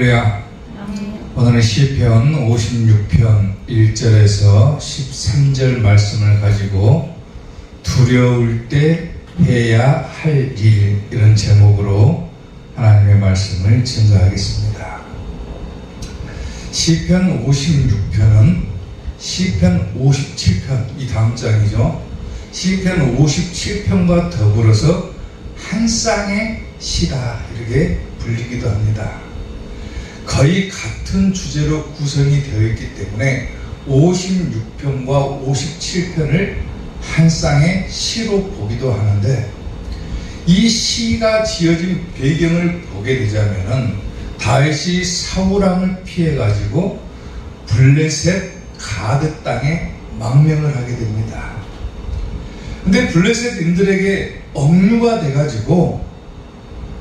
할렐루야. 오늘은 시편 56편 1절에서 13절 말씀을 가지고 두려울 때 해야 할 일, 이런 제목으로 하나님의 말씀을 증거하겠습니다. 시편 56편은 시편 57편, 이 다음 장이죠. 시편 57편과 더불어서 한 쌍의 시다, 이렇게 불리기도 합니다. 거의 같은 주제로 구성이 되어 있기 때문에 56편과 57편을 한 쌍의 시로 보기도 하는데, 이 시가 지어진 배경을 보게 되자면은 다윗이 사울왕을 피해 가지고 블레셋 가드 땅에 망명을 하게 됩니다. 근데 블레셋인들에게 억류가 돼 가지고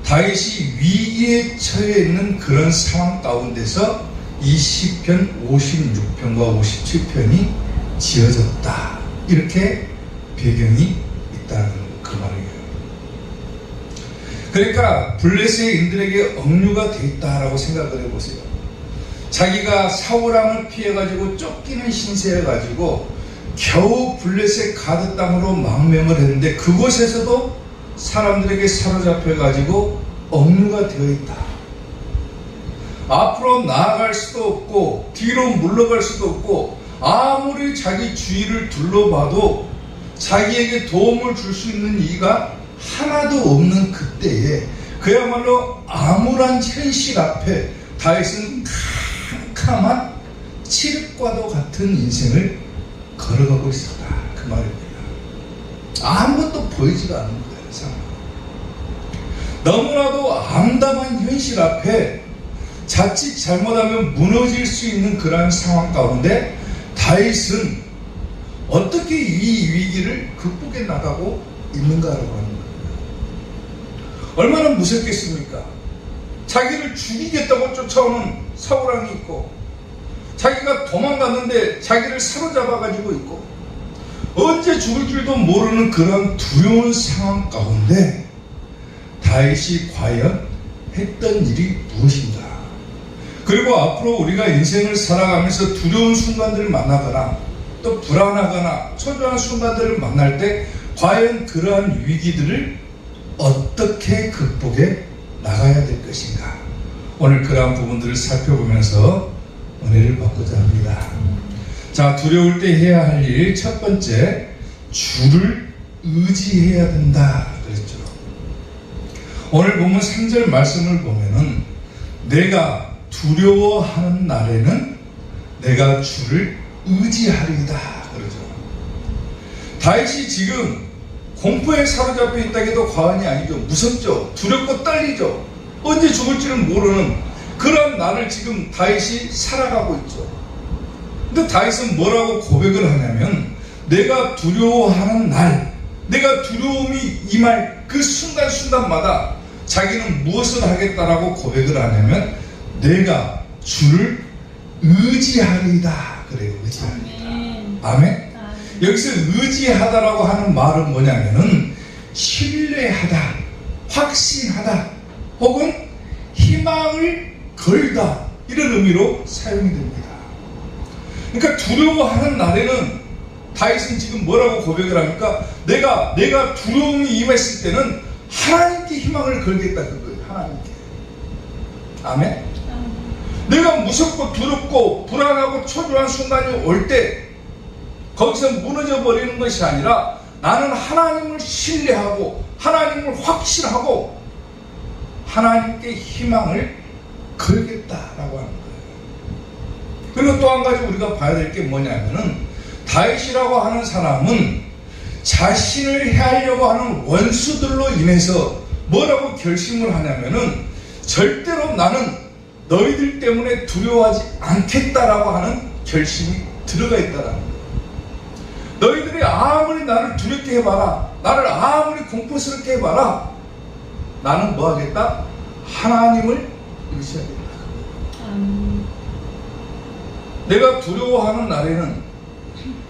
다윗이 위기에 처해 있는 그런 상황 가운데서 이 시편 56편과 57편이 지어졌다, 이렇게 배경이 있다는 그 말이에요. 그러니까 블레셋인들에게 억류가 돼 있다라고 생각을 해보세요. 자기가 사울왕을 피해가지고 쫓기는 신세해가지고 겨우 블레셋 가드 땅으로 망명을 했는데, 그곳에서도 사람들에게 사로잡혀가지고 억류가 되어 있다. 앞으로 나아갈 수도 없고 뒤로 물러갈 수도 없고, 아무리 자기 주위를 둘러봐도 자기에게 도움을 줄 수 있는 이가 하나도 없는 그때에 그야말로 암울한 현실 앞에 다윗은 캄캄한 칠흑과도 같은 인생을 걸어가고 있었다, 그 말입니다. 아무것도 보이지가 않는 거예요. 너무나도 암담한 현실 앞에 자칫 잘못하면 무너질 수 있는 그러한 상황 가운데 다윗은 어떻게 이 위기를 극복해 나가고 있는가라고 하는 거예요. 얼마나 무섭겠습니까? 자기를 죽이겠다고 쫓아오는 사울왕이 있고, 자기가 도망갔는데 자기를 사로잡아가지고 있고, 언제 죽을 줄도 모르는 그런 두려운 상황 가운데 다윗이 과연 했던 일이 무엇인가? 그리고 앞으로 우리가 인생을 살아가면서 두려운 순간들을 만나거나 또 불안하거나 초조한 순간들을 만날 때 과연 그러한 위기들을 어떻게 극복해 나가야 될 것인가? 오늘 그러한 부분들을 살펴보면서 은혜를 받고자 합니다. 자, 두려울 때 해야 할 일, 첫 번째, 주를 의지해야 된다 그랬죠. 오늘 보면 3절 말씀을 보면은 내가 두려워하는 날에는 내가 주를 의지하리이다 그러죠. 다윗이 지금 공포에 사로잡혀 있다고 해도 과언이 아니죠. 무섭죠. 두렵고 떨리죠. 언제 죽을지는 모르는 그런 날을 지금 다윗이 살아가고 있죠. 근데 다윗은 뭐라고 고백을 하냐면, 내가 두려워하는 날, 내가 두려움이 임할 그 순간순간마다 자기는 무엇을 하겠다라고 고백을 하냐면, 내가 주를 의지하리이다 그래요. 의지하리이다. 아멘. 여기서 의지하다라고 하는 말은 뭐냐면은 신뢰하다, 확신하다, 혹은 희망을 걸다, 이런 의미로 사용이 됩니다. 그러니까 두려워하는 날에는 다윗은 지금 뭐라고 고백을 합니까? 내가 두려움이 임했을 때는 하나님께 희망을 걸겠다, 그거예요. 하나님께. 아멘. 내가 무섭고 두렵고 불안하고 초조한 순간이 올 때 거기서 무너져 버리는 것이 아니라 나는 하나님을 신뢰하고 하나님을 확신하고 하나님께 희망을 걸겠다라고 하는 거예요. 그리고 또 한 가지 우리가 봐야 될 게 뭐냐면은, 다윗이라고 하는 사람은 자신을 해하려고 하는 원수들로 인해서 뭐라고 결심을 하냐면은, 절대로 나는 너희들 때문에 두려워하지 않겠다라고 하는 결심이 들어가 있다라는 거예요. 너희들이 아무리 나를 두렵게 해봐라, 나를 아무리 공포스럽게 해봐라, 나는 뭐 하겠다? 하나님을 의지하겠다. 내가 두려워하는 날에는,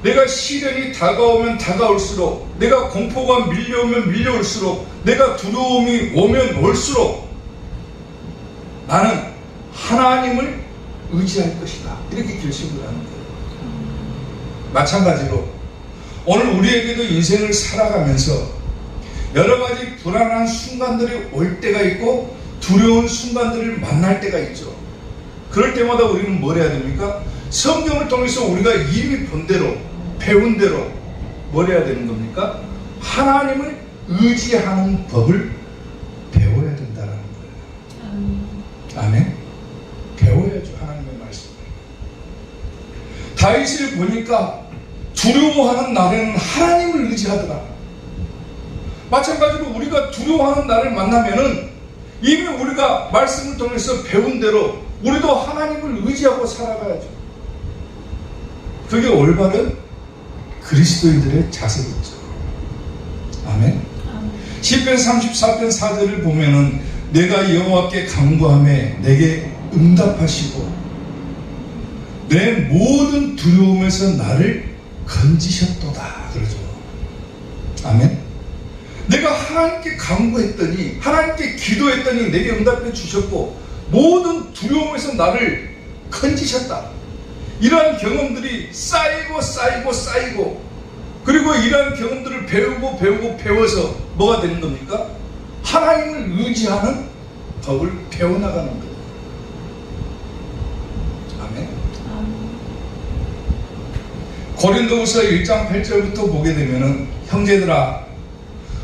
내가 시련이 다가오면 다가올수록, 내가 공포가 밀려오면 밀려올수록, 내가 두려움이 오면 올수록 나는 하나님을 의지할 것이다. 이렇게 결심을 하는 거예요. 마찬가지로 오늘 우리에게도 인생을 살아가면서 여러 가지 불안한 순간들이 올 때가 있고 두려운 순간들을 만날 때가 있죠. 그럴 때마다 우리는 뭘 해야 됩니까? 성경을 통해서 우리가 이미 본 대로 배운 대로 뭘 해야 되는 겁니까? 하나님을 의지하는 법을 배워야 된다는 거예요. 아멘. 배워야죠. 하나님의 말씀을. 다윗을 보니까 두려워하는 날에는 하나님을 의지하더라. 마찬가지로 우리가 두려워하는 날을 만나면은 이미 우리가 말씀을 통해서 배운 대로 우리도 하나님을 의지하고 살아가야죠. 그게 올바른 그리스도인들의 자세겠죠. 아멘. 시편 34편 4절을 보면은 내가 여호와께 간구하매 내게 응답하시고 내 모든 두려움에서 나를 건지셨도다 그러죠. 아멘. 내가 하나님께 간구했더니 하나님께 기도했더니 내게 응답해 주셨고 모든 두려움에서 나를 건지셨다. 이러한 경험들이 쌓이고 그리고 이러한 경험들을 배워서 뭐가 되는 겁니까? 하나님을 의지하는 법을 배워나가는 거예요. 아멘. 고린도후서 1장 8절부터 보게 되면은 형제들아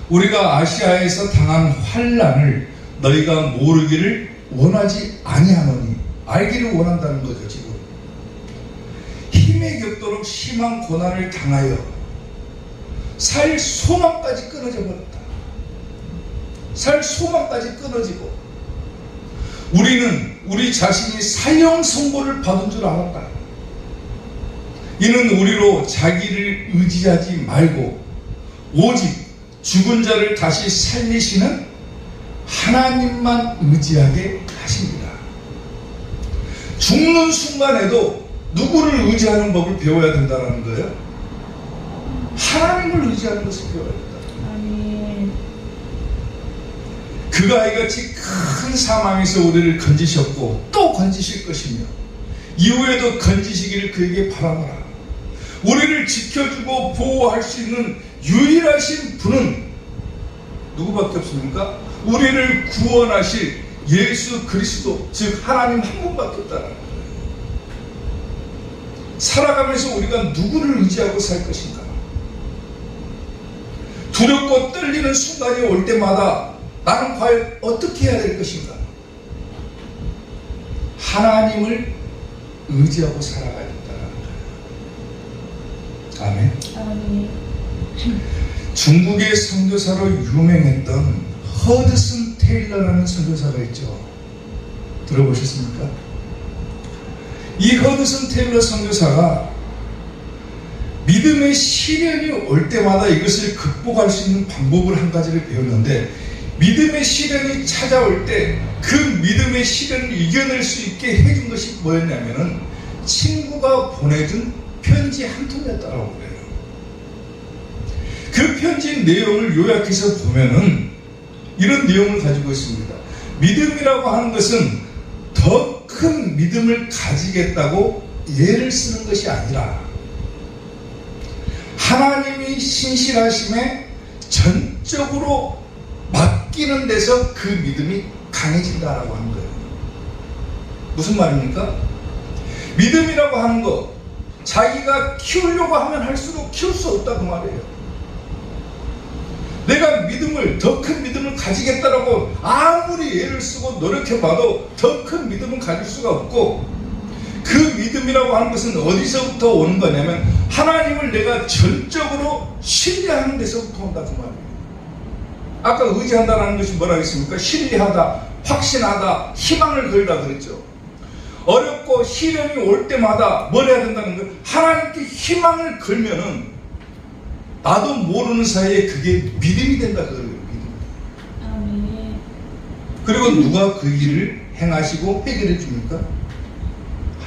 우리가 아시아에서 당한 환난을 너희가 모르기를 원하지 아니하노니 알기를 원한다는 거죠. 지금 힘에 겹도록 심한 고난을 당하여 살 소망까지 끊어져 버렸다. 살 소망까지 끊어지고 우리는 우리 자신이 사형 선고를 받은 줄 알았다. 이는 우리로 자기를 의지하지 말고 오직 죽은 자를 다시 살리시는 하나님만 의지하게 하십니다. 죽는 순간에도 누구를 의지하는 법을 배워야 된다는 거예요? 하나님을 의지하는 것을 배워야 된다. 그가 이같이 큰 사망에서 우리를 건지셨고 또 건지실 것이며 이후에도 건지시기를 그에게 바라노라. 우리를 지켜주고 보호할 수 있는 유일하신 분은 누구밖에 없습니까? 우리를 구원하실 예수 그리스도, 즉 하나님 한 분밖에 없다는 거예요. 살아가면서 우리가 누구를 의지하고 살 것인가? 두렵고 떨리는 순간이 올 때마다 나는 과연 어떻게 해야 될 것인가? 하나님을 의지하고 살아가야 된다는 거예요. 아멘. 아멘. 중국의 선교사로 유명했던 허드슨 테일러라는 선교사가 있죠. 들어보셨습니까? 이 허드슨 테일러 선교사가 믿음의 시련이 올 때마다 이것을 극복할 수 있는 방법을 한 가지를 배웠는데 믿음의 시련이 찾아올 때 그 믿음의 시련을 이겨낼 수 있게 해준 것이 뭐였냐면은 친구가 보내준 편지 한 통이었다고 그래요. 그 편지 내용을 요약해서 보면은 이런 내용을 가지고 있습니다. 믿음이라고 하는 것은 더 큰 믿음을 가지겠다고 예를 쓰는 것이 아니라 하나님이 신실하심에 전적으로 맡기는 데서 그 믿음이 강해진다라고 하는 거예요. 무슨 말입니까? 믿음이라고 하는 거 자기가 키우려고 하면 할수록 키울 수 없다 그 말이에요. 내가 믿음을 더 큰 믿음을 가지겠다라고 아무리 애를 쓰고 노력해봐도 더 큰 믿음을 가질 수가 없고 그 믿음이라고 하는 것은 어디서부터 오는 거냐면 하나님을 내가 전적으로 신뢰하는 데서부터 온다 그 말이에요. 아까 의지한다는 것이 뭐라고 했습니까? 신뢰하다, 확신하다, 희망을 걸다 그랬죠. 어렵고 시련이 올 때마다 뭘 해야 된다는 거예요? 하나님께 희망을 걸면은 나도 모르는 사이에 그게 믿음이 된다 그래요. 믿음. 아멘. 그리고 누가 그 일을 행하시고 해결해 줍니까?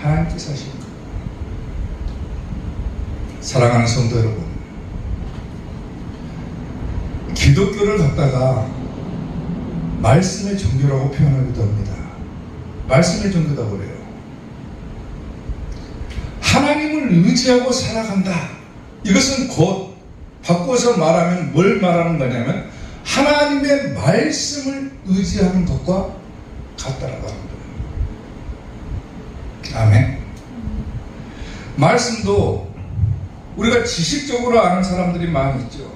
하나님께서 하십니다. 사랑하는 성도 여러분, 기독교를 갖다가 말씀의 종교라고 표현하기도 합니다. 말씀을 전교다 그래요. 하나님을 의지하고 살아간다. 이것은 곧 바꿔서 말하면 뭘 말하는 거냐면 하나님의 말씀을 의지하는 것과 같다라고 하는 거예요. 아멘. 말씀도 우리가 지식적으로 아는 사람들이 많이 있죠.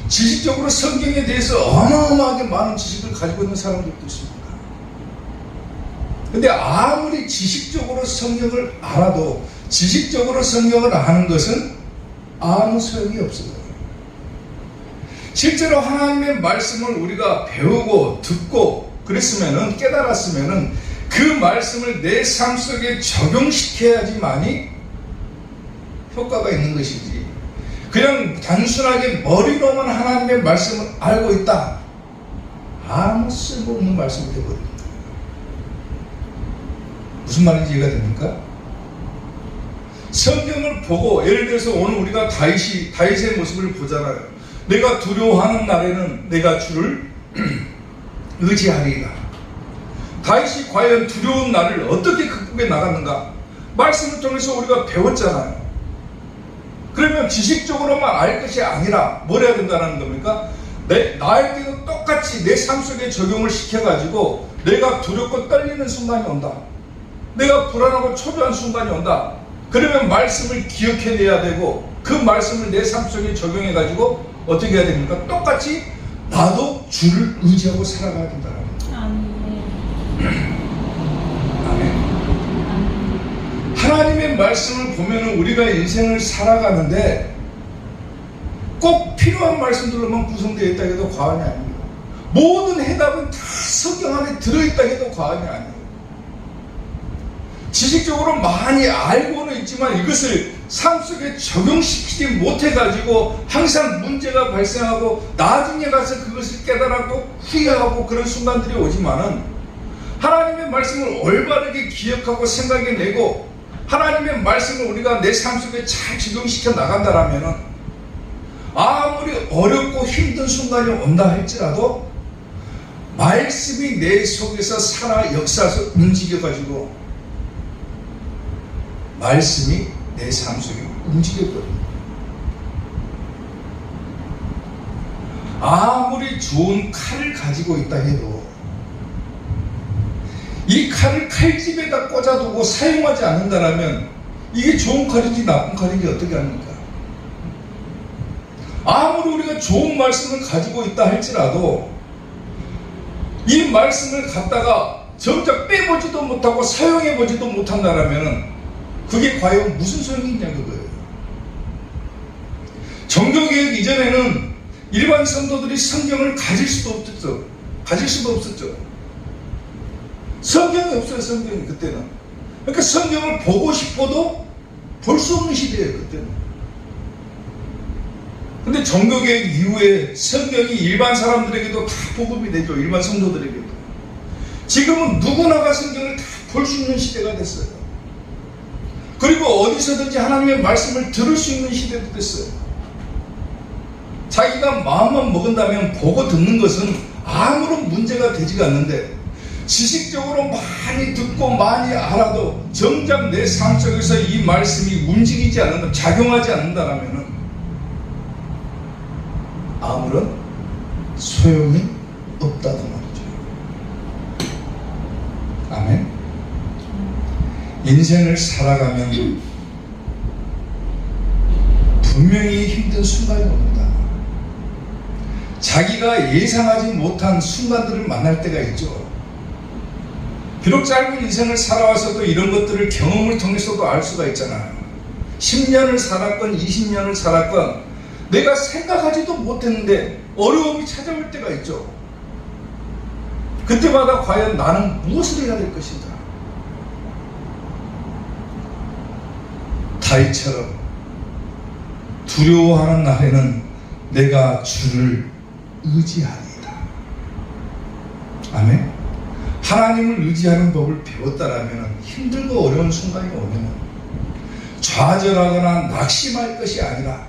지식적으로 성경에 대해서 어마어마하게 많은 지식을 가지고 있는 사람들도 있습니다. 근데 아무리 지식적으로 성경을 알아도 지식적으로 성경을 아는 것은 아무 소용이 없어요. 실제로 하나님의 말씀을 우리가 배우고 듣고 그랬으면은 깨달았으면은 그 말씀을 내 삶 속에 적용시켜야지만이 효과가 있는 것이지, 그냥 단순하게 머리로만 하나님의 말씀을 알고 있다, 아무 쓸모없는 말씀이 되어버립니다. 무슨 말인지 이해가 됩니까? 성경을 보고, 예를 들어서 오늘 우리가 다윗의 모습을 보잖아요. 내가 두려워하는 날에는 내가 주를 의지하리이다. 다윗이 과연 두려운 날을 어떻게 극복해 나갔는가? 말씀을 통해서 우리가 배웠잖아요. 그러면 지식적으로만 알 것이 아니라 뭘 해야 된다는 겁니까? 나에게도 똑같이 내 삶 속에 적용을 시켜가지고 내가 두렵고 떨리는 순간이 온다, 내가 불안하고 초조한 순간이 온다, 그러면 말씀을 기억해내야 되고 그 말씀을 내 삶 속에 적용해가지고 어떻게 해야 됩니까? 똑같이 나도 주를 의지하고 살아가야 된다는 거예요. 아멘. 하나님의 말씀을 보면 우리가 인생을 살아가는데 꼭 필요한 말씀들로만 구성되어 있다 해도 과언이 아닙니다. 모든 해답은 다 성경 안에 들어있다 해도 과언이 아니에요. 지식적으로 많이 알고는 있지만 이것을 삶 속에 적용시키지 못해가지고 항상 문제가 발생하고 나중에 가서 그것을 깨달았고 후회하고 그런 순간들이 오지만은, 하나님의 말씀을 올바르게 기억하고 생각해내고 하나님의 말씀을 우리가 내 삶 속에 잘 적용시켜 나간다라면은 아무리 어렵고 힘든 순간이 온다 할지라도 말씀이 내 속에서 살아 역사해서 움직여가지고 말씀이 내 삶 속에 움직여버립니다. 아무리 좋은 칼을 가지고 있다 해도 이 칼을 칼집에다 꽂아두고 사용하지 않는다면 이게 좋은 칼인지 나쁜 칼인지 어떻게 합니까? 아무리 우리가 좋은 말씀을 가지고 있다 할지라도 이 말씀을 갖다가 정작 빼보지도 못하고 사용해보지도 못한다면 그게 과연 무슨 소용이 있냐 그거예요. 종교개혁 이전에는 일반 성도들이 성경을 가질 수도 없었죠. 성경이 없어요. 성경이 그때는. 그러니까 성경을 보고 싶어도 볼 수 없는 시대예요. 그때는. 근데 종교개혁 이후에 성경이 일반 사람들에게도 다 보급이 되죠. 일반 성도들에게도. 지금은 누구나가 성경을 다 볼 수 있는 시대가 됐어요. 그리고 어디서든지 하나님의 말씀을 들을 수 있는 시대도 됐어요. 자기가 마음만 먹은다면 보고 듣는 것은 아무런 문제가 되지가 않는데, 지식적으로 많이 듣고 많이 알아도 정작 내 삶 속에서 이 말씀이 움직이지 않는다, 작용하지 않는다면 아무런 소용이 없다고 말이죠. 아멘. 인생을 살아가면 분명히 힘든 순간이 옵니다. 자기가 예상하지 못한 순간들을 만날 때가 있죠. 비록 짧은 인생을 살아와서도 이런 것들을 경험을 통해서도 알 수가 있잖아요. 10년을 살았건 20년을 살았건 내가 생각하지도 못했는데 어려움이 찾아올 때가 있죠. 그때마다 과연 나는 무엇을 해야 될 것인가? 다윗처럼 두려워하는 날에는 내가 주를 의지하리이다. 아멘. 하나님을 의지하는 법을 배웠다라면 힘들고 어려운 순간이 오면 좌절하거나 낙심할 것이 아니라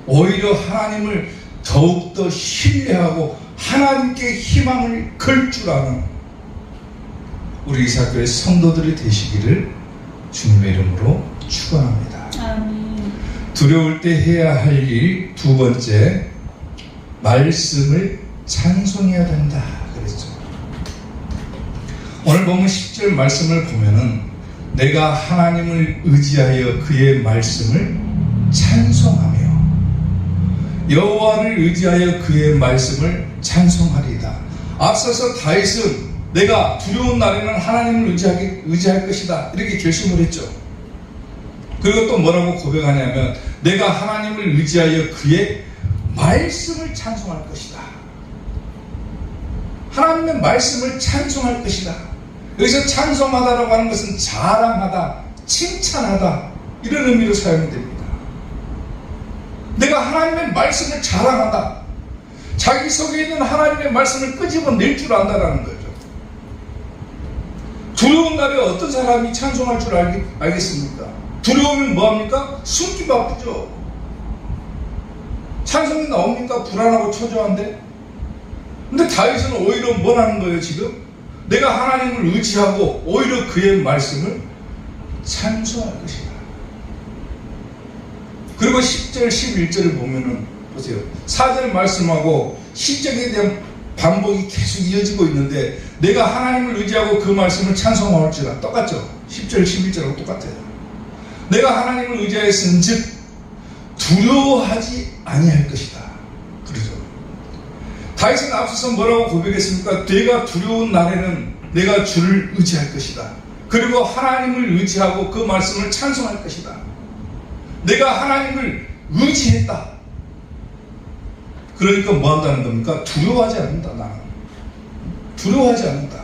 오히려 하나님을 더욱더 신뢰하고 하나님께 희망을 걸 줄 아는 우리 이사교회 성도들이 되시기를 주님의 이름으로 축원합니다. 아멘. 두려울 때 해야 할 일 두 번째, 말씀을 찬송해야 된다 그랬죠. 오늘 보면 10절 말씀을 보면은 내가 하나님을 의지하여 그의 말씀을 찬송하며 여호와를 의지하여 그의 말씀을 찬송하리이다. 앞서서 다윗은 내가 두려운 날에는 하나님을 의지할 것이다 이렇게 결심을 했죠. 그리고 또 뭐라고 고백하냐면 내가 하나님을 의지하여 그의 말씀을 찬송할 것이다. 하나님의 말씀을 찬송할 것이다. 여기서 찬송하다라고 하는 것은 자랑하다, 칭찬하다 이런 의미로 사용됩니다. 내가 하나님의 말씀을 자랑하다, 자기 속에 있는 하나님의 말씀을 끄집어낼 줄 안다라는 거죠. 두려운 날에 어떤 사람이 찬송할 줄 알겠습니까? 두려우면 뭐합니까? 숨기 바쁘죠. 찬송이 나옵니까? 불안하고 초조한데. 근데 다윗은 오히려 뭘 하는 거예요 지금? 내가 하나님을 의지하고 오히려 그의 말씀을 찬송할 것이다. 그리고 10절 11절을 보면은 보세요. 4절 말씀하고 10절에 대한 반복이 계속 이어지고 있는데 내가 하나님을 의지하고 그 말씀을 찬송할지라 똑같죠. 10절 11절하고 똑같아요. 내가 하나님을 의지하였은즉 두려워하지 아니할 것이다. 그러죠. 다윗은 앞서서 뭐라고 고백했습니까? 내가 두려운 날에는 내가 주를 의지할 것이다. 그리고 하나님을 의지하고 그 말씀을 찬송할 것이다. 내가 하나님을 의지했다. 그러니까 뭐 한다는 겁니까? 두려워하지 않는다. 나는 두려워하지 않는다.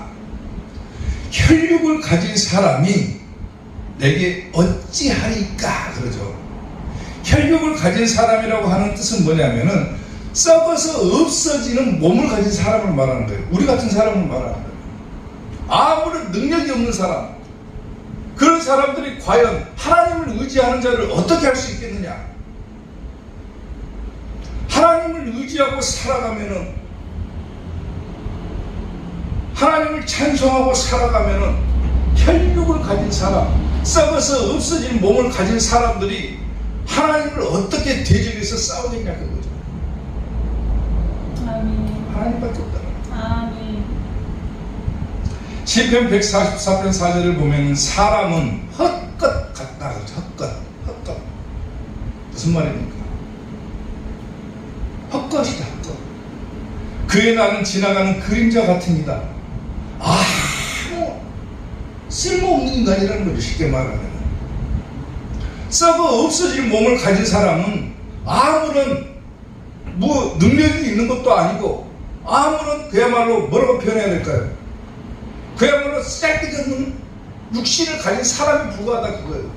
혈육을 가진 사람이 내게 어찌하리까 그러죠. 혈육을 가진 사람이라고 하는 뜻은 뭐냐면은 썩어서 없어지는 몸을 가진 사람을 말하는 거예요. 우리 같은 사람을 말하는 거예요. 아무런 능력이 없는 사람, 그런 사람들이 과연 하나님을 의지하는 자를 어떻게 할 수 있겠느냐? 하나님을 의지하고 살아가면은, 하나님을 찬송하고 살아가면은 혈육을 가진 사람, 썩어서 없어진 몸을 가진 사람들이 하나님을 어떻게 대적해서 싸우겠냐 그거죠. 아멘. 하나님밖에 없다. 아멘. 시편 144편 4절을 보면 사람은 헛것 같다. 헛것. 무슨 말입니까? 헛것이다. 헛것. 그의 날은 지나가는 그림자 같으니라. 아무 쓸모없는 인간이라는 거죠. 쉽게 말하면. 썩어 없어질 몸을 가진 사람은 아무런 능력이 있는 것도 아니고 아무런 그야말로 뭐라고 표현해야 될까요? 그야말로 쓰잘데없는 육신을 가진 사람이 불과하다 그거예요.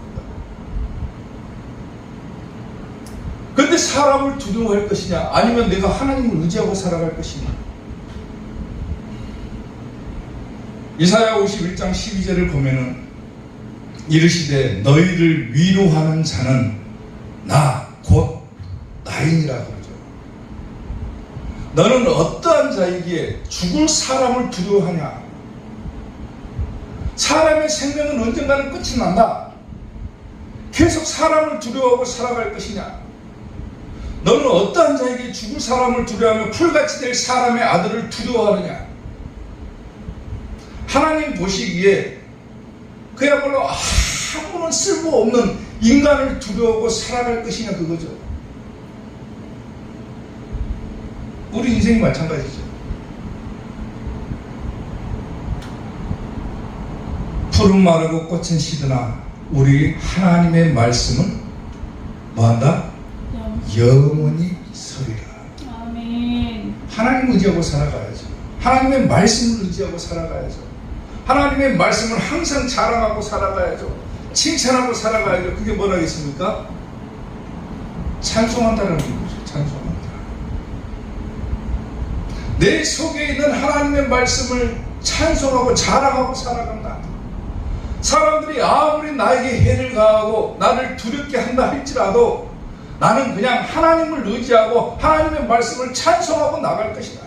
그런데 사람을 두려워할 것이냐 아니면 내가 하나님을 의지하고 살아갈 것이냐. 이사야 51장 12절을 보면은 이르시되 너희를 위로하는 자는 나 곧 나이니라 그러죠. 너는 어떠한 자이기에 죽을 사람을 두려워하냐. 사람의 생명은 언젠가는 끝이 난다. 계속 사람을 두려워하고 살아갈 것이냐. 너는 어떠한 자에게 죽을 사람을 두려워하며 풀같이 될 사람의 아들을 두려워하느냐. 하나님 보시기에 그야말로 아무런 쓸모없는 인간을 두려워하고 살아갈 것이냐 그거죠. 우리 인생이 마찬가지죠. 푸른 마르고 꽃은 시드나 우리 하나님의 말씀은 뭐한다? 영원히 서리라. 아멘. 하나님 의지하고 살아가야죠. 하나님의 말씀을 의지하고 살아가야죠. 하나님의 말씀을 항상 자랑하고 살아가야죠. 칭찬하고 살아가야죠. 그게 뭐라겠습니까? 찬송한다는 거죠. 찬송한다. 내 속에 있는 하나님의 말씀을 찬송하고 자랑하고 살아간다. 사람들이 아무리 나에게 해를 가하고 나를 두렵게 한다 할지라도 나는 그냥 하나님을 의지하고 하나님의 말씀을 찬송하고 나갈 것이다.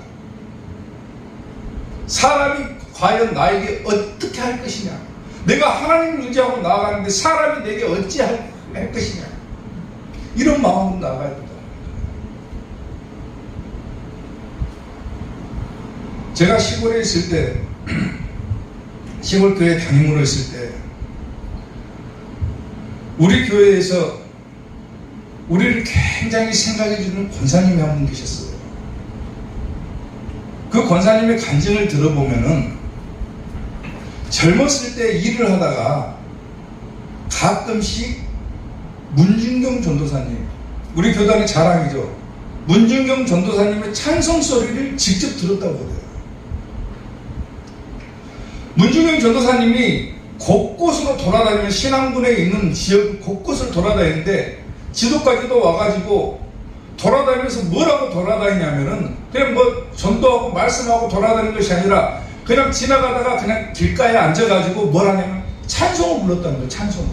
사람이 과연 나에게 어떻게 할 것이냐? 내가 하나님을 의지하고 나아가는데 사람이 내게 어찌 할 것이냐? 이런 마음으로 나아가야 된다. 제가 시골에 있을 때, 시골 교회 담임으로 있을 때, 우리 교회에서 우리를 굉장히 생각해주는 권사님이 한 분 계셨어요. 그 권사님의 간증을 들어보면은 젊었을 때 일을 하다가 가끔씩 문중경 전도사님, 우리 교단의 자랑이죠. 문중경 전도사님의 찬송 소리를 직접 들었다고 그래요. 문중경 전도사님이 곳곳으로 돌아다니면 신앙군에 있는 지역 곳곳을 돌아다니는데 지도까지도 와가지고 돌아다니면서 뭐라고 돌아다니냐면은 그냥 뭐 전도하고 말씀하고 돌아다니는 것이 아니라 그냥 지나가다가 그냥 길가에 앉아가지고 뭘 하냐면 찬송을 불렀다는 거예요. 찬송을.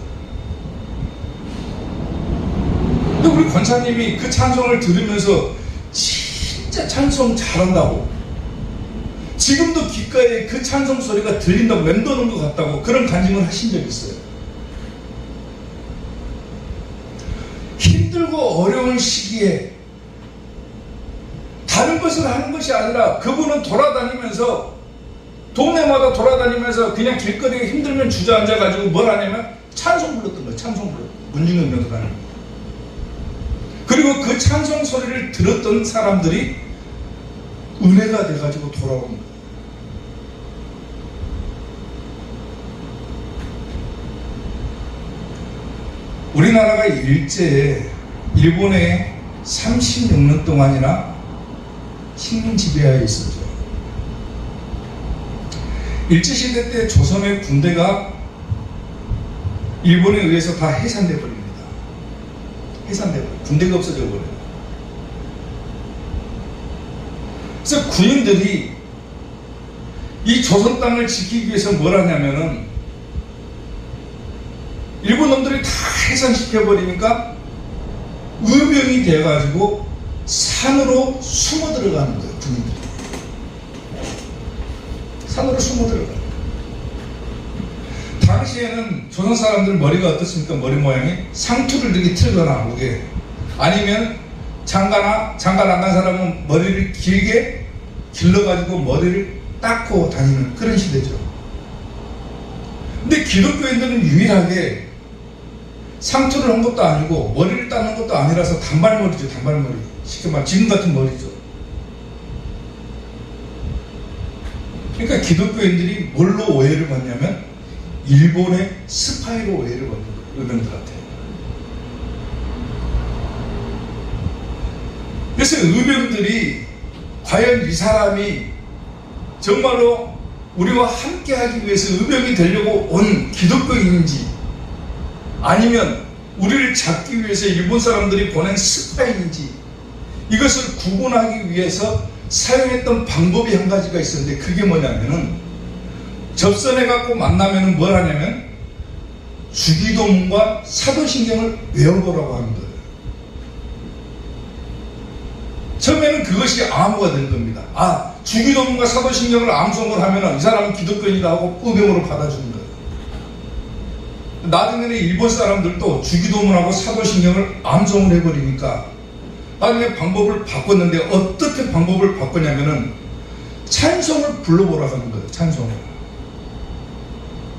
근데 우리 권사님이 그 찬송을 들으면서 진짜 찬송 잘한다고, 지금도 귓가에 그 찬송 소리가 들린다고, 맴도는 것 같다고 그런 간증을 하신 적이 있어요. 힘들고 어려운 시기에 다른 것을 하는 것이 아니라 그분은 돌아다니면서 동네마다 돌아다니면서 그냥 길거리에 힘들면 주저앉아가지고 뭘 하냐면 찬송 불렀던 거예요. 찬송 불렀던 문중경 전도사님. 그리고 그 찬송 소리를 들었던 사람들이 은혜가 돼가지고 돌아온 거예요. 우리나라가 일제에 일본에 36년 동안이나 식민 지배하에 있었죠. 일제시대 때 조선의 군대가 일본에 의해서 다 해산돼 버립니다. 해산돼 버려요. 군대가 없어져 버려요. 그래서 군인들이 이 조선 땅을 지키기 위해서 뭘 하냐면은 일본 놈들이 다 해산시켜버리니까 의병이 돼가지고 산으로 숨어 들어가는 거예요. 군인들이 산으로 숨어 들어가요. 당시에는 조선 사람들 머리가 어떻습니까? 머리 모양이 상투를 이렇게 틀거나 목에, 아니면 장가 안 간 사람은 머리를 길게 길러가지고 머리를 닦고 다니는 그런 시대죠. 근데 기독교인들은 유일하게 상투를 한 것도 아니고 머리를 닦는 것도 아니라서 단발머리죠. 단발머리. 쉽게 말하면 지금 같은 머리죠. 그러니까 기독교인들이 뭘로 오해를 받냐면 일본의 스파이로 오해를 받는 거예요. 의병들한테. 그래서 의병들이 과연 이 사람이 정말로 우리와 함께 하기 위해서 의병이 되려고 온 기독교인인지, 아니면 우리를 잡기 위해서 일본 사람들이 보낸 스파이인지, 이것을 구분하기 위해서 사용했던 방법이 한 가지가 있었는데, 그게 뭐냐면은 접선해갖고 만나면은 뭘 하냐면 주기도문과 사도신경을 외워보라고 하는 거예요. 처음에는 그것이 암호가 된 겁니다. 아, 주기도문과 사도신경을 암송을 하면은 이 사람은 기독교인이다 하고 의병으로 받아주는 거예요. 나중에는 일본 사람들도 주기도문하고 사도신경을 암송을 해버리니까 나중에 방법을 바꿨는데, 어떻게 방법을 바꿨냐면은 찬송을 불러보라고 하는 거예요. 찬송을.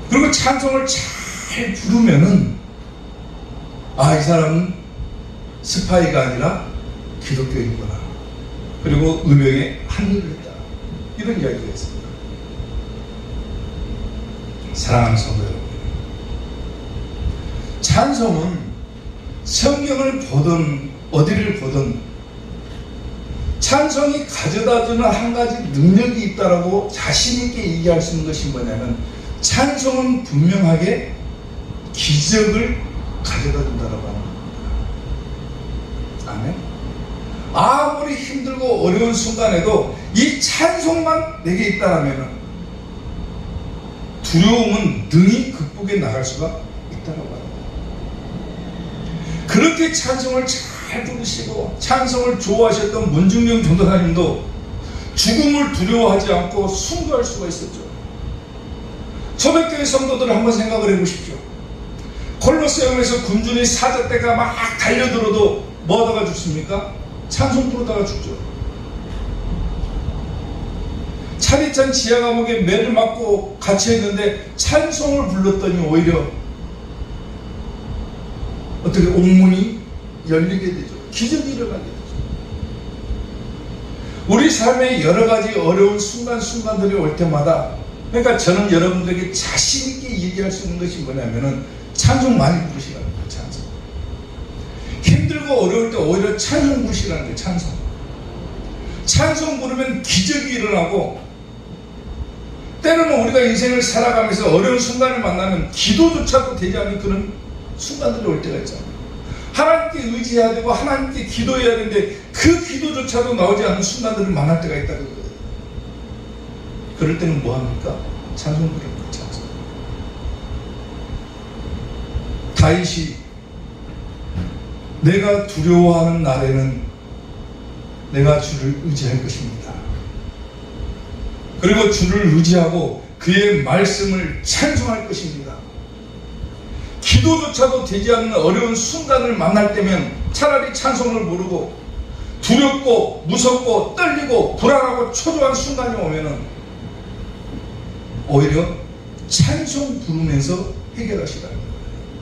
그리고 찬송을 잘 부르면은 아, 이 사람은 스파이가 아니라 기독교인이구나. 그리고 의병에 합류를 했다. 이런 이야기가 있습니다. 사랑하는 성도 여러분, 찬송은 성경을 보든 어디를 보든 찬송이 가져다주는 한 가지 능력이 있다라고 자신있게 얘기할 수 있는 것이 뭐냐면, 찬송은 분명하게 기적을 가져다준다라고 하는 겁니다. 아멘. 아무리 힘들고 어려운 순간에도 이 찬송만 내게 있다라면 두려움은 능히 극복해 나갈 수가 있다라고 합니다. 그렇게 찬송을 잘 부르시고 찬송을 좋아하셨던 문중경 전도사님도 죽음을 두려워하지 않고 순교할 수가 있었죠. 초대교회 성도들을 한번 생각을 해보십시오. 콜로세움에서 군중이 사자떼가 막 달려들어도 뭐 하다가 죽습니까? 찬송 부르다가 죽죠. 차디찬 지하 감옥에 매를 맞고 갇혀있는데 찬송을 불렀더니 오히려 어떻게 옥문이 열리게 되죠. 기적이 일어나게 되죠. 우리 삶의 여러 가지 어려운 순간순간들이 올 때마다, 그러니까 저는 여러분들에게 자신있게 얘기할 수 있는 것이 뭐냐면은 찬송 많이 부르시라는 거예요. 찬송. 힘들고 어려울 때 오히려 찬송 부르시라는 거예요. 찬송. 찬송 부르면 기적이 일어나고, 때로는 우리가 인생을 살아가면서 어려운 순간을 만나면 기도조차도 되지 않는 그런 순간들이 올 때가 있잖아요. 하나님께 의지해야 되고 하나님께 기도해야 되는데 그 기도조차도 나오지 않는 순간들을 만날 때가 있다는 거예요. 그럴 때는 뭐 합니까? 찬송 부르는 거예요. 찬송. 다윗이 내가 두려워하는 날에는 내가 주를 의지할 것입니다. 그리고 주를 의지하고 그의 말씀을 찬송할 것입니다. 기도조차도 되지 않는 어려운 순간을 만날 때면 차라리 찬송을 부르고, 두렵고 무섭고 떨리고 불안하고 초조한 순간이 오면은 오히려 찬송 부르면서 해결하시라는 거예요.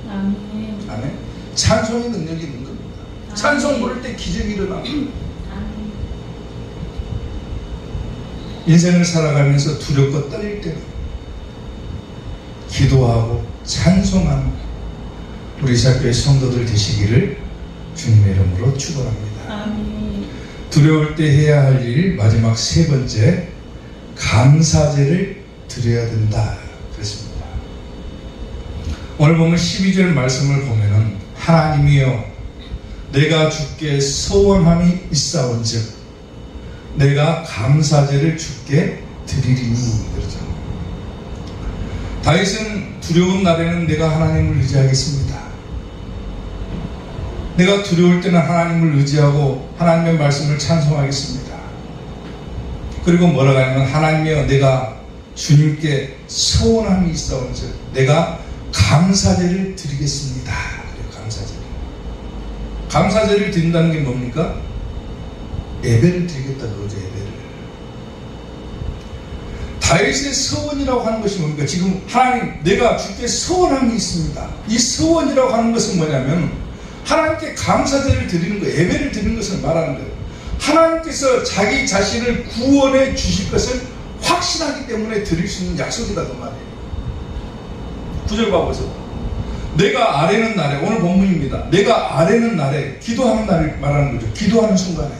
아멘. 아멘. 찬송의 능력이 있는 겁니다. 찬송 부를 때 기적이 일어납니다. 인생을 살아가면서 두렵고 떨릴 때는 기도하고 찬송하는 우리 사교의 성도들 되시기를 주님의 이름으로 축원합니다. 아멘. 두려울 때 해야 할 일 마지막 세 번째, 감사제를 드려야 된다 그랬습니다. 오늘 보면 12절 말씀을 보면은 하나님이여 내가 주께 서원함이 있사온즉 내가 감사제를 주께 드리리니 그러죠. 다윗은 두려운 날에는 내가 하나님을 의지하겠습니다. 내가 두려울 때는 하나님을 의지하고 하나님의 말씀을 찬송하겠습니다. 그리고 뭐라고 하냐면 하나님이여 내가 주님께 서원함이 있사온즉 내가 감사제를 드리겠습니다. 감사제를. 감사제를 드린다는 게 뭡니까? 예배를 드리겠다 그러죠. 예배를. 다윗의 서원이라고 하는 것이 뭡니까? 지금 하나님 내가 주께 서원함이 있습니다. 이 서원이라고 하는 것은 뭐냐면 하나님께 감사제를 드리는 거, 예배를 드리는 것을 말하는 거예요. 하나님께서 자기 자신을 구원해 주실 것을 확신하기 때문에 드릴 수 있는 약속이다 그 말이에요. 9절 봐보세요. 내가 아뢰는 날에, 오늘 본문입니다. 내가 아뢰는 날에, 기도하는 날을 말하는 거죠. 기도하는 순간에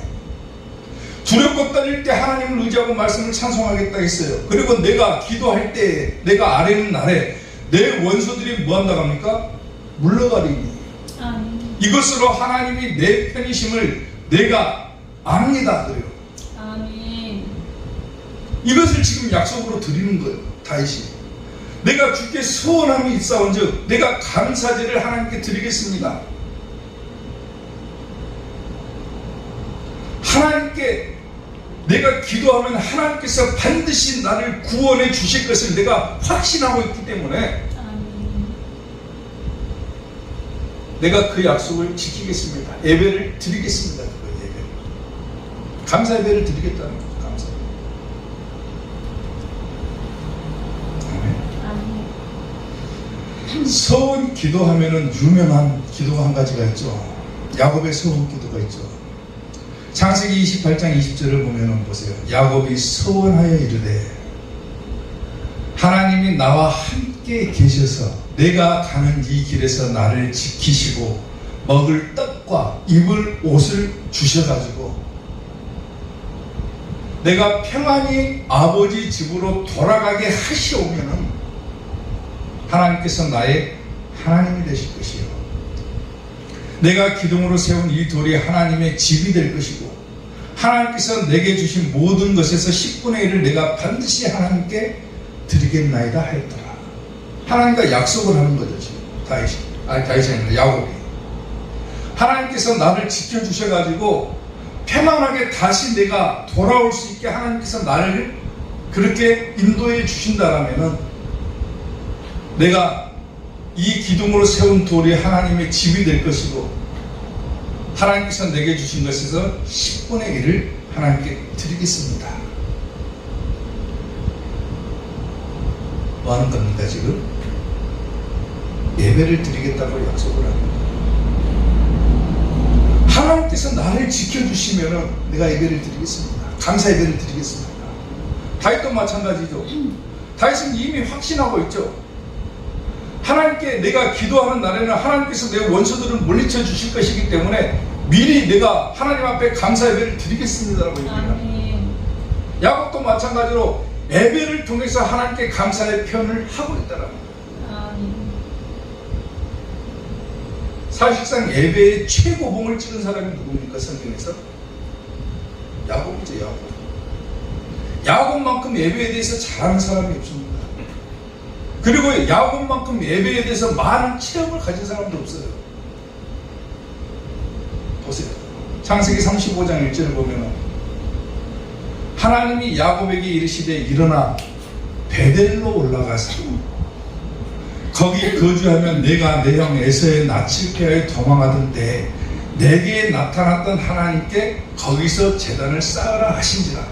두렵고 떨릴 때 하나님을 의지하고 말씀을 찬송하겠다 했어요. 그리고 내가 기도할 때, 내가 아뢰는 날에 내 원수들이 뭐 한다고 합니까? 물러가리니. 이것으로 하나님이 내 편이심을 내가 압니다 그래요. 아멘. 이것을 지금 약속으로 드리는 거예요. 다윗이 내가 주께 서원함이 있사온즉 내가 감사제를 하나님께 드리겠습니다. 하나님께 내가 기도하면 하나님께서 반드시 나를 구원해 주실 것을 내가 확신하고 있기 때문에 내가 그 약속을 지키겠습니다. 예배를 드리겠습니다. 그거 예배를. 감사 예배를 드리겠다는 거죠. 감사 예배. 서원 기도하면은 유명한 기도가 한 가지가 있죠. 야곱의 서원 기도가 있죠. 창세기 28장 20절을 보면은 보세요. 야곱이 서원하여 이르되 하나님이 나와 함께 계셔서 내가 가는 이 길에서 나를 지키시고 먹을 떡과 입을 옷을 주셔가지고 내가 평안히 아버지 집으로 돌아가게 하시오면은 하나님께서 나의 하나님이 되실 것이요 내가 기둥으로 세운 이 돌이 하나님의 집이 될 것이고 하나님께서 내게 주신 모든 것에서 10분의 1을 내가 반드시 하나님께 드리겠나이다 하였더라. 하나님과 약속을 하는 거죠. 지금 다윗이 아니라 야곱이 하나님께서 나를 지켜주셔가지고 평안하게 다시 내가 돌아올 수 있게 하나님께서 나를 그렇게 인도해 주신다라면은 내가 이 기둥으로 세운 돌이 하나님의 집이 될 것이고 하나님께서 내게 주신 것에서 10분의 1을 하나님께 드리겠습니다. 뭐 하는 겁니까 지금? 예배를 드리겠다고 약속을 합니다. 하나님께서 나를 지켜주시면 내가 예배를 드리겠습니다. 감사 예배를 드리겠습니다. 다윗도 마찬가지죠. 다윗은 이미 확신하고 있죠. 하나님께 내가 기도하는 날에는 하나님께서 내 원수들을 물리쳐 주실 것이기 때문에 미리 내가 하나님 앞에 감사 예배를 드리겠습니다라고 얘기합니다. 아멘. 야곱도 마찬가지로 예배를 통해서 하나님께 감사의 표현을 하고 있다라고. 아멘. 사실상 예배의 최고봉을 찍은 사람이 누굽니까 성경에서? 야곱이죠. 야곱. 야곱만큼 예배에 대해서 잘하는 사람이 없습니다. 그리고 야곱만큼 예배에 대해서 많은 체험을 가진 사람도 없어요. 보세요. 창세기 35장 1절을 보면 하나님이 야곱에게 이르시되 일어나 베델로 올라가서 거기 거주하면 내가 내 형 에서의 낯을 피하여 도망하던 때에 내게 나타났던 하나님께 거기서 제단을 쌓으라 하신지라.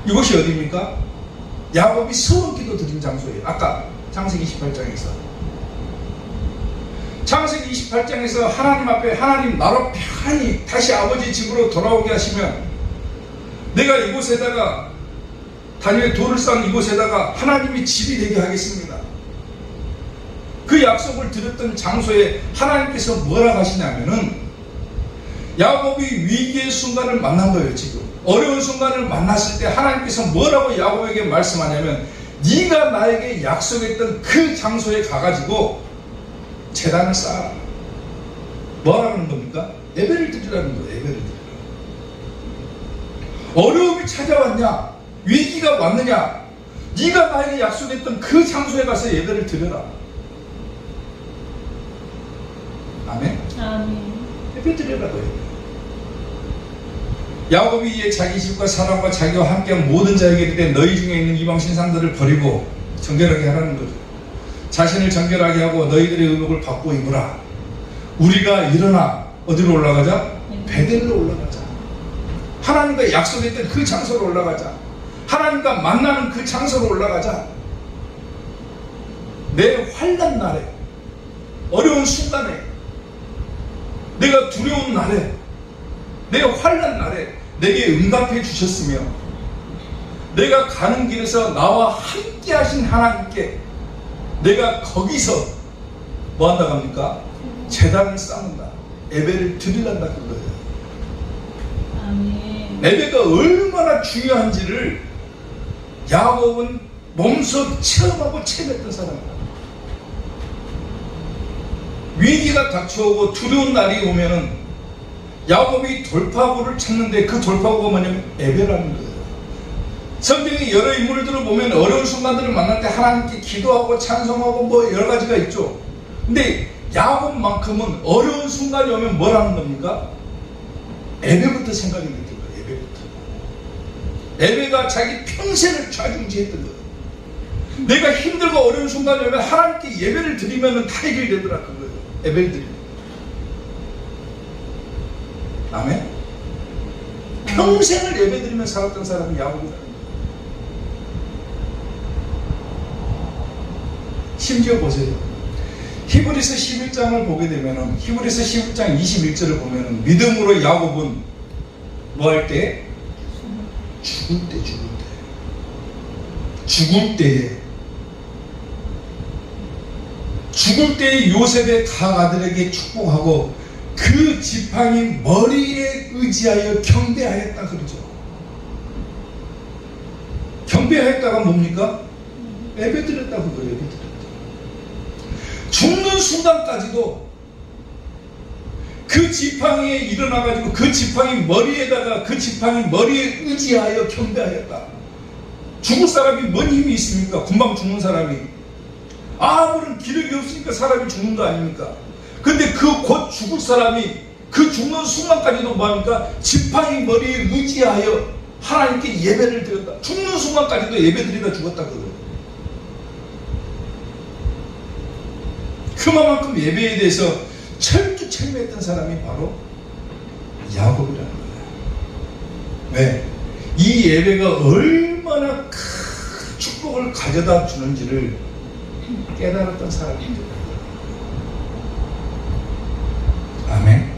이것이 어디입니까? 야곱이 서원기도 드린 장소예요. 아까 창세기 28장에서 창세기 28장에서 하나님 앞에 하나님 나로 편히 다시 아버지 집으로 돌아오게 하시면 내가 이곳에다가 다니엘 돌을 쌓은 이곳에다가 하나님이 집이 되게 하겠습니다. 그 약속을 드렸던 장소에 하나님께서 뭐라 하시냐면은 야곱이 위기의 순간을 만난 거예요. 지금 어려운 순간을 만났을 때 하나님께서 뭐라고 야곱에게 말씀하냐면 네가 나에게 약속했던 그 장소에 가가지고 제단을 쌓아라. 뭐라는 겁니까? 예배를 드리라는 거예요. 예배를 드리라. 어려움이 찾아왔냐? 위기가 왔느냐? 네가 나에게 약속했던 그 장소에 가서 예배를 드려라. 아멘? 아멘. 예배 드리라고요. 야곱이 이에 자기 집과 사람과 자기와 함께한 모든 자에게 이르되 너희 중에 있는 이방 신상들을 버리고 정결하게 하라는 거죠. 자신을 정결하게 하고 너희들의 의복을 바꾸어 입으라. 우리가 일어나 어디로 올라가자? 베델로 올라가자. 하나님과 약속했던 그 장소로 올라가자. 하나님과 만나는 그 장소로 올라가자. 내 환난 날에, 어려운 순간에, 내가 두려운 날에, 내 환난 날에 내게 응답해 주셨으며 내가 가는 길에서 나와 함께 하신 하나님께 내가 거기서 뭐 한다고 합니까? 제단을 쌓는다. 예배를 드리란다 그거예요. 아멘. 예배가 얼마나 중요한지를 야곱은 몸소 체험하고 체험했던 사람이다. 위기가 닥쳐오고 두려운 날이 오면은 야곱이 돌파구를 찾는데 그 돌파구가 뭐냐면 예배라는 거예요. 성경의 여러 인물들을 보면 어려운 순간들을 만날 때 하나님께 기도하고 찬송하고 뭐 여러 가지가 있죠. 근데 야곱만큼은 어려운 순간이 오면 뭐라는 겁니까? 예배부터 생각이 났던 거예요. 예배부터. 예배가 자기 평생을 좌중지했던 거예요. 내가 힘들고 어려운 순간이 오면 하나님께 예배를 드리면 다 해결되더라 그거예요. 예배를 드리면. 아멘? 평생을 예배드리며 살았던 사람이 야곱이라는 거예요. 심지어 보세요. 히브리서 11장을 보게 되면 히브리서 11장 21절을 보면 믿음으로 야곱은 뭐 할 때? 죽을 때에 요셉의 각 아들에게 축복하고 그 지팡이 머리에 의지하여 경배하였다 그러죠. 경배하였다가 뭡니까? 예배드렸다 그거예요. 예배드렸다. 죽는 순간까지도 그 지팡이에 일어나가지고 그 지팡이 머리에다가 그 지팡이 머리에 의지하여 경배하였다. 죽을 사람이 뭔 힘이 있습니까? 금방 죽는 사람이. 아무런 기력이 없으니까 사람이 죽는 거 아닙니까? 근데 그 곧 죽을 사람이 그 죽는 순간까지도 뭐합니까? 지팡이 머리에 의지하여 하나님께 예배를 드렸다. 죽는 순간까지도 예배 드리다 죽었다 그거예요. 그만큼 예배에 대해서 철두철미했던 사람이 바로 야곱이라는 거예요. 왜? 이 예배가 얼마나 큰 축복을 가져다 주는지를 깨달았던 사람입니다. 아멘.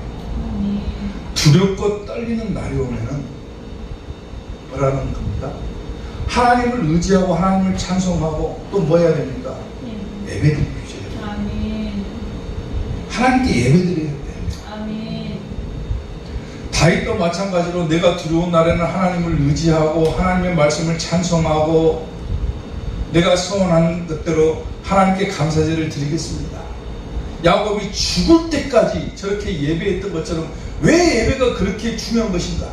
아멘. 두렵고 떨리는 날이 오면은 뭐라는 겁니까? 하나님을 의지하고 하나님을 찬송하고 또 뭐 해야 됩니까? 예배드리셔야 돼요. 아멘. 하나님께 예배드려야 돼요. 아멘. 다윗도 마찬가지로 내가 두려운 날에는 하나님을 의지하고 하나님의 말씀을 찬송하고 내가 소원하는 것대로 하나님께 감사제를 드리겠습니다. 야곱이 죽을 때까지 저렇게 예배했던 것처럼 왜 예배가 그렇게 중요한 것인가?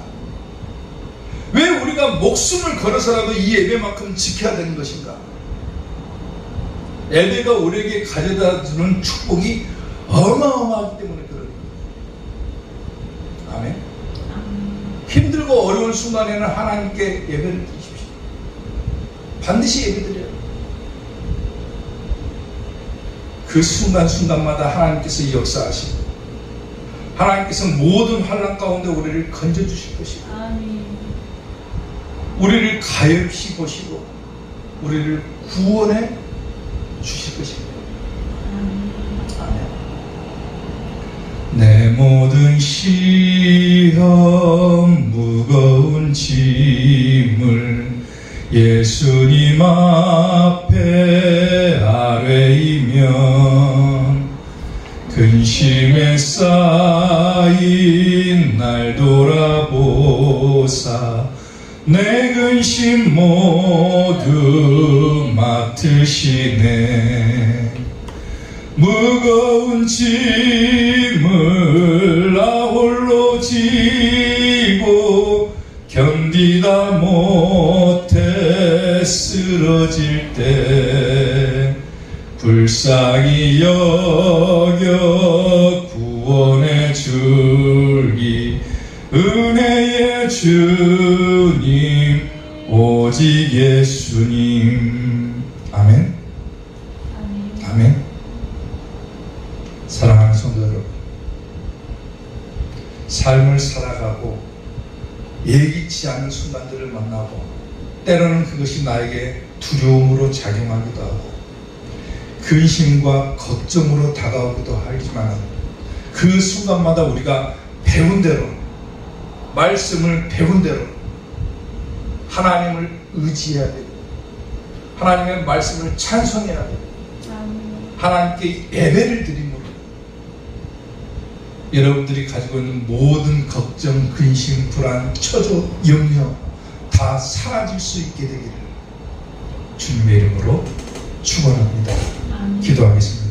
왜 우리가 목숨을 걸어서라도 이 예배만큼 지켜야 되는 것인가? 예배가 우리에게 가져다주는 축복이 어마어마하기 때문에 그런 거예요. 아멘. 힘들고 어려운 순간에는 하나님께 예배를 드리십시오. 반드시 예배드려요. 그 순간순간마다 하나님께서 역사하시고 하나님께서 모든 환난 가운데 우리를 건져주실 것이고 아멘. 우리를 가엾이 보시고 우리를 구원해 주실 것입니다. 아멘. 내 모든 시험 무거운 짐을 예수님 앞에 아뢰이면 근심에 쌓인 날 돌아보사 내 근심 모두 맡으시네. 무거운 짐을 나 홀로 지고 견디다 못해 쓰러질 때 불쌍히 여겨 구원해 주기 은혜의 주님 오직 예수님. 아멘. 아멘. 사랑하는 성도 여러분, 삶을 살아가고 예기치 않은 순간들을 만나고 때로는 그것이 나에게 두려움으로 작용하기도 하고 근심과 걱정으로 다가오기도 하지만 그 순간마다 우리가 배운 대로 말씀을 배운 대로 하나님을 의지해야 되고 하나님의 말씀을 찬송해야 되고 하나님께 예배를 드림으로 여러분들이 가지고 있는 모든 걱정, 근심, 불안, 처조, 염려 다 사라질 수 있게 되기를 주님의 이름으로 축원합니다. 기도하겠습니다.